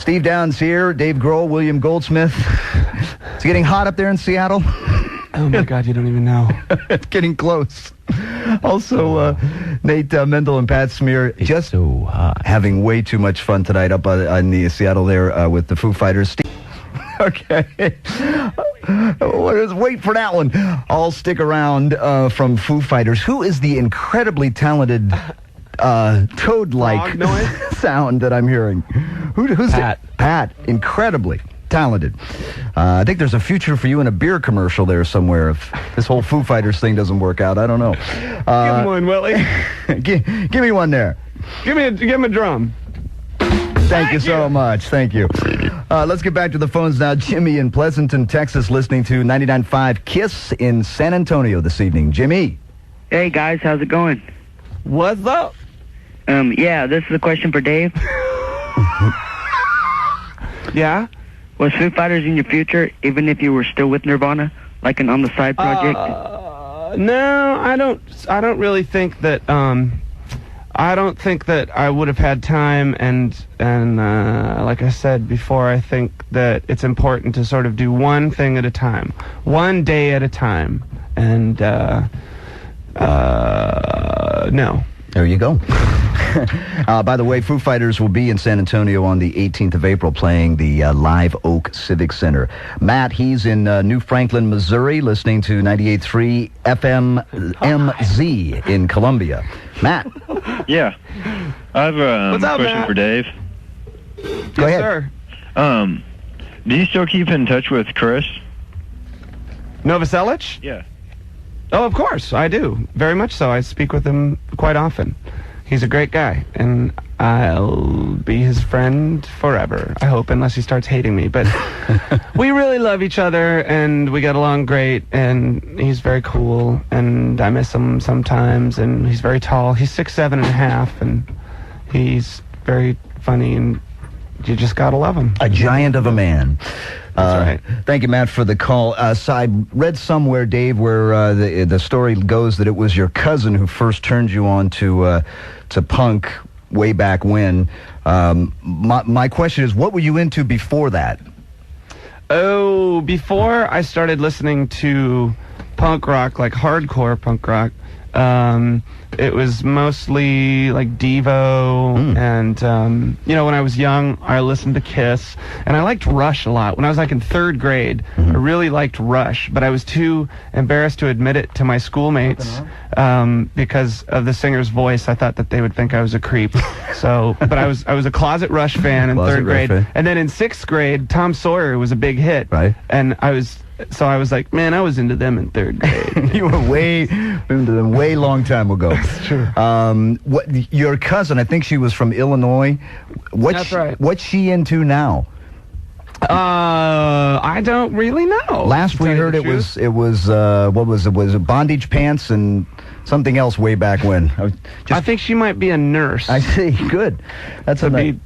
Steve Downs here, Dave Grohl, William Goldsmith. It's getting hot up there in Seattle. Oh, my God, you don't even know. It's getting close. Also, Nate Mendel and Pat Smear just so hot. Having way too much fun tonight up on the Seattle there with the Foo Fighters. Okay. Let's wait for that one. I'll stick around from Foo Fighters. Who is the incredibly talented toad-like sound that I'm hearing? Who's Pat. Pat. Incredibly talented. I think there's a future for you in a beer commercial there somewhere if this whole Foo Fighters thing doesn't work out. I don't know. Give him one, Willie. Give me one there. Give him a drum. Thank you so much. Thank you. Let's get back to the phones now. Jimmy in Pleasanton, Texas, listening to 99.5 KISS in San Antonio this evening. Jimmy. Hey, guys. How's it going? What's up? Yeah, this is a question for Dave. Yeah? Was Foo Fighters in your future, even if you were still with Nirvana, like an on-the-side project? No, I don't really think that, I don't think that I would have had time, and like I said before, I think that it's important to sort of do one thing at a time, one day at a time, and, no. There you go. By the way, Foo Fighters will be in San Antonio on the 18th of April playing the Live Oak Civic Center. Matt, he's in New Franklin, Missouri, listening to 98.3 FMMZ in Columbia. Matt. Yeah. I have a question for Dave. Go ahead. Sir. Do you still keep in touch with Chris? Novoselic? Yeah. Oh, of course, I do. Very much so. I speak with him quite often. He's a great guy, and I'll be his friend forever, I hope, unless he starts hating me. But we really love each other, and we get along great, and he's very cool, and I miss him sometimes, and he's very tall. He's 6'7.5", and he's very funny, and you just gotta love him. A giant of a man. That's right. Thank you, Matt, for the call. So I read somewhere, Dave, where the story goes that it was your cousin who first turned you on to punk way back when. My question is, what were you into before that? Oh, before I started listening to punk rock, like hardcore punk rock, it was mostly like Devo, and when I was young, I listened to KISS, and I liked Rush a lot. When I was like in 3rd grade, I really liked Rush, but I was too embarrassed to admit it to my schoolmates because of the singer's voice. I thought that they would think I was a creep. But I was a closet Rush fan in 3rd grade, and then in 6th grade, Tom Sawyer was a big hit, right? And I was like, man, I was into them in 3rd grade. You were way into them way long time ago. That's true. Your cousin, I think she was from Illinois. That's right. What's she into now? I don't really know. Last we heard it was what was it? Was it bondage pants and something else way back when? I think she might be a nurse. I see. Good. That's to be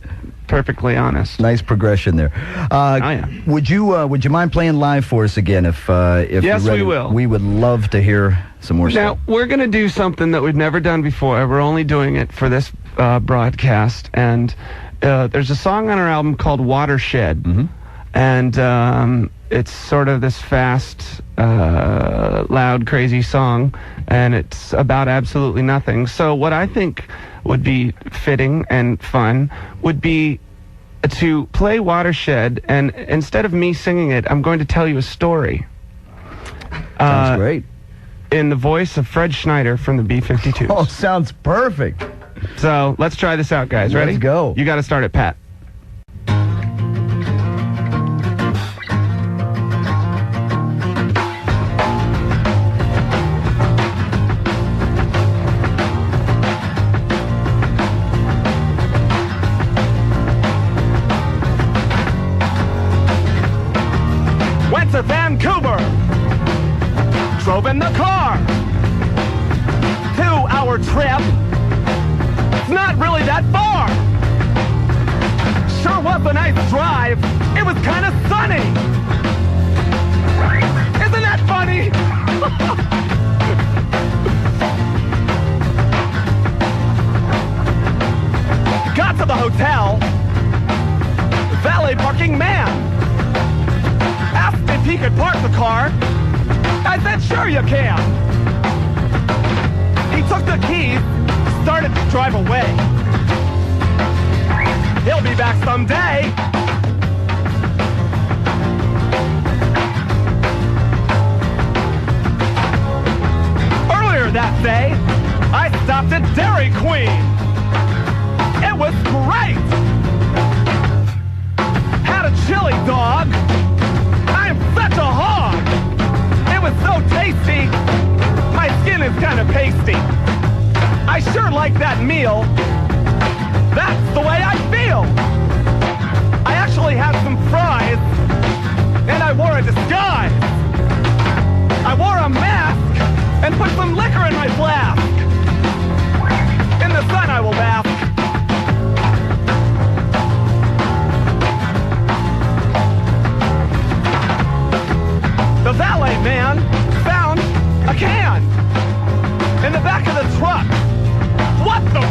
perfectly honest. Nice progression there. Yeah. Would you mind playing live for us again? If yes, you're ready? We will. We would love to hear some more stuff. Now we're going to do something that we've never done before. We're only doing it for this broadcast, and there's a song on our album called Wattershed, and it's sort of this fast, loud, crazy song, and it's about absolutely nothing. So what I think would be fitting and fun would be to play Wattershed, and instead of me singing it, I'm going to tell you a story. Sounds great. In the voice of Fred Schneider from the B-52s. Oh, sounds perfect. So let's try this out, guys. Ready? Let's go. You got to start it, Pat. Went to Vancouver. Drove in the car. 2-hour trip. It's not really that far. Sure was a nice drive. It was kind of sunny. Isn't that funny? Got to the hotel. valet parking man. Asked if he could park the car. I said, sure you can. He took the keys, started to drive away. He'll be back someday. Earlier that day, I stopped at Dairy Queen. It was great. Had a chili dog. I'm such a hog. It was so tasty. My skin is kind of pasty. I sure like that meal. That's the way I feel. I actually had some fries, and I wore a disguise. I wore a mask and put some liquor in my flask. In the sun I will bask. The valet man found a can in the back of the truck. What the?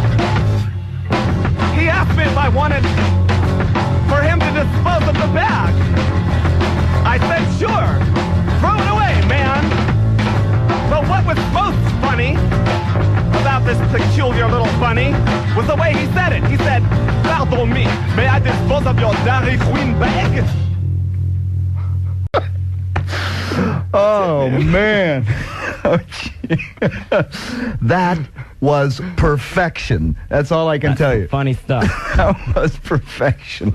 He asked me if I wanted for him to dispose of the bag. I said, sure. Throw it away, man. But what was most funny about this peculiar little bunny was the way he said it. He said, pardon me, may I dispose of your Dairy Queen bag? Oh, man. That was perfection. That's all I can tell you. Funny stuff. That was perfection.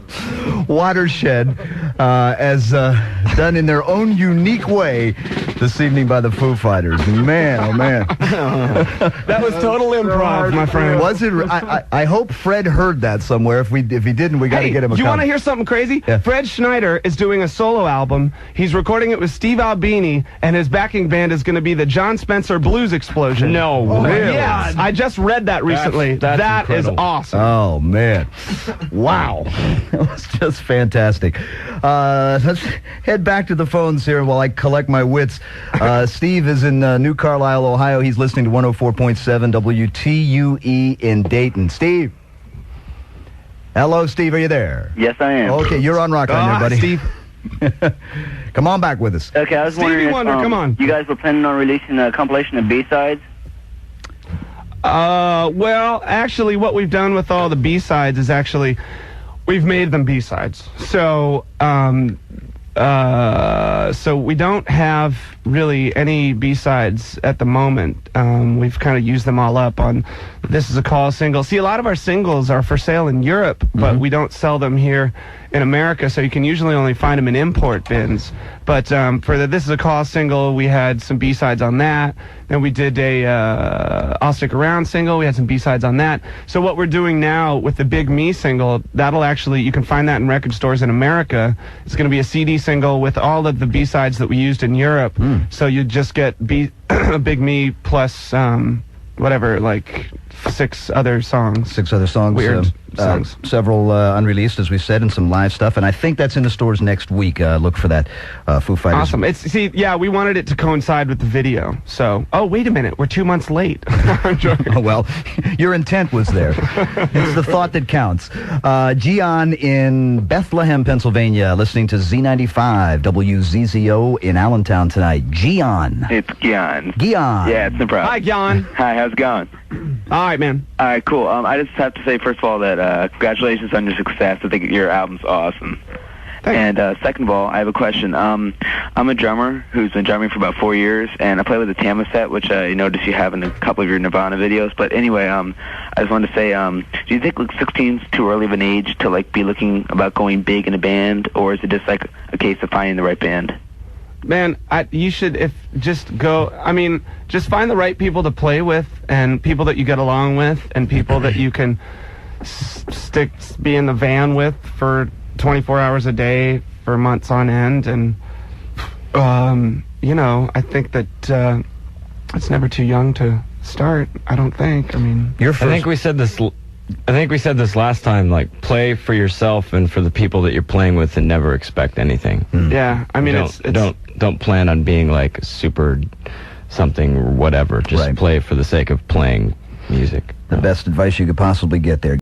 Watershed, as done in their own unique way this evening by the Foo Fighters. Man, oh man. That was total improv, my friend. Was it? I hope Fred heard that somewhere. If he didn't, we got to get him a you want to copy. hear something crazy? Yeah. Fred Schneider is doing a solo album. He's recording it with Steve Albini, and his backing band is going to be the John Spencer Blues Explosion. No way. Really? Yes, I just read that recently. That's That is incredible. awesome. Oh, man. Wow. It was just fantastic. Let's head back to the phones here while I collect my wits. Steve is in New Carlisle, Ohio. He's listening to 104.7 WTUE in Dayton. Steve. Hello, Steve. Are you there? Yes, I am. Okay, you're on Rockline, there, buddy. Steve. Come on back with us. Okay, I was Stevie wondering Wonder, if come on. you guys were planning on releasing a compilation of B-sides. Well, actually, what we've done with all the B-sides is actually we've made them B-sides. So, so we don't have really any B-sides at the moment. We've kind of used them all up on This Is a Call single. See, a lot of our singles are for sale in Europe, but we don't sell them here in America, so you can usually only find them in import bins. But for the This Is a Call single, we had some B-sides on that. Then we did a I'll Stick Around single. We had some B-sides on that. So what we're doing now with the Big Me single, that'll actually, you can find that in record stores in America. It's going to be a CD single with all of the B-sides that we used in Europe. So you just get Big Me plus whatever, like 6 other songs. 6 other songs. Weird songs. Several unreleased, as we said, and some live stuff. And I think that's in the stores next week. Look for that. Foo Fighters. Awesome. Yeah, we wanted it to coincide with the video. So, oh, wait a minute. We're 2 months late. Oh, well, your intent was there. It's the thought that counts. Gian in Bethlehem, Pennsylvania, listening to Z95, WZZO in Allentown tonight. Gian. It's Gian. Gian. Yeah, it's no problem. Hi, Jan. Hi, how's it going? All right, man. All right, cool. I just have to say, first of all, that congratulations on your success. I think your album's awesome. Thanks. And second of all, I have a question. I'm a drummer who's been drumming for about 4 years, and I play with a Tama set, which you notice you have in a couple of your Nirvana videos. But anyway, I just wanted to say, do you think 16 is too early of an age to be looking about going big in a band, or is it just like a case of finding the right band? Man, you should just find the right people to play with, and people that you get along with, and people that you can be in the van with for 24 hours a day for months on end. And I think that it's never too young to start. I don't think. I mean, I think we said this last time. Like, play for yourself and for the people that you're playing with, and never expect anything. Yeah, I mean, don't plan on being like super something or whatever. Just play for the sake of playing music. The best advice you could possibly get there.